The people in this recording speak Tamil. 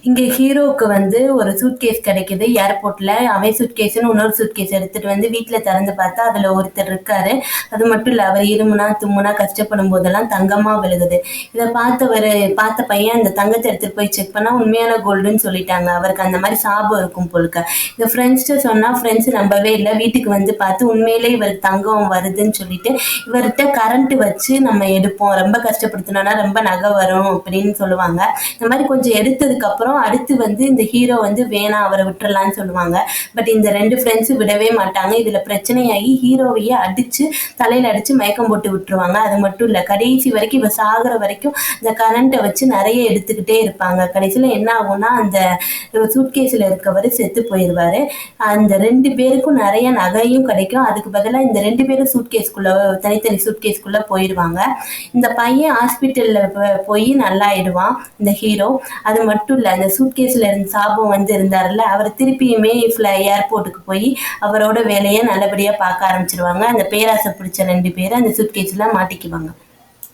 இங்க ஹீரோவுக்கு வந்து ஒரு சூட்கேஸ் கிடைக்குது ஏர்போர்ட்ல. அவன் சூட்கேஸ்ன்னு இன்னொரு சூட்கேஸ் எடுத்துட்டு வந்து வீட்ல திறந்து பார்த்தா, அதுல ஒருத்தர் இருக்காரு. அது மட்டும் இல்ல, அவர் இருமுனா, தும்முனா கஷ்டப்படும் போதெல்லாம் தங்கமா விழுகுது. இத பார்த்த பையன் அந்த தங்கத்த எடுத்துட்டு போய் செக் பண்ணா உண்மையான கோல்டுன்னு சொல்லிட்டாங்க. அவருக்கு அந்த மாரி சாபம் இருக்கும் போலுக்க. இத ஃப்ரெண்ட்ஸ்ட்ட சொன்னா ஃப்ரெண்ட்ஸ் நம்பவே இல்ல. வீட்டுக்கு வந்து பார்த்து உண்மையிலே இவருக்கு தங்கம் வருதுன்னு சொல்லிட்டு, இவர்ட்ட கரண்ட் வச்சு நம்ம எடுப்போம். ரொம்ப கஷ்டப்படுத்துனோம்னா ரொம்ப நகை வரும் அப்படின்னு சொல்லுவாங்க. இந்த மாரி கொஞ்சம் எடுத்ததுக்கு அப்புறம் அடுத்து வந்து இந்த ஹீரோ வந்து வேணாம் அவரை விட்டுறலாம்னு சொல்லுவாங்க. பட் இந்த 2 ஃப்ரெண்ட்ஸும் விடவே மாட்டாங்க. இதுல பிரச்சனையாகி ஹீரோவையே அடிச்சு தலையில அடிச்சு மயக்கம் போட்டு விட்டுருவாங்க. அது மட்டும் இல்ல, கடைசி வரைக்கும் இவ சாகுற வரைக்கும் இந்த கரண்ட்டை வச்சு நிறைய எடுத்துக்கிட்டே இருப்பாங்க. கடைசியில என்ன ஆகும்னா, அந்த சூட்கேஸ்ல இருக்கவர் செத்து போயிருவாரு. அந்த 2 பேருக்கும் நிறைய நகையும் கிடைக்கும். அதுக்கு பதிலா இந்த 2 பேரும் சூட்கேஸ்க்குள்ள தனித்தனி சூட்கேஸ்க்குள்ள போயிருவாங்க. இந்த பையன் ஹாஸ்பிட்டல்ல போய் நல்லாயிடுவான் இந்த ஹீரோ. அது மட்டும் இல்ல, அந்த சூட்கேஸ்ல இருந்த சாபம் வந்து இருந்தாருல்ல, அவர் திருப்பியுமே ஏர்போர்ட்டுக்கு போய் அவரோட வேலையை நல்லபடியா பார்க்க ஆரம்பிச்சிருவாங்க. அந்த பேராசை பிடிச்ச 2 பேரும் அந்த சூட்கேஸ்ல மாட்டிக்குவாங்க.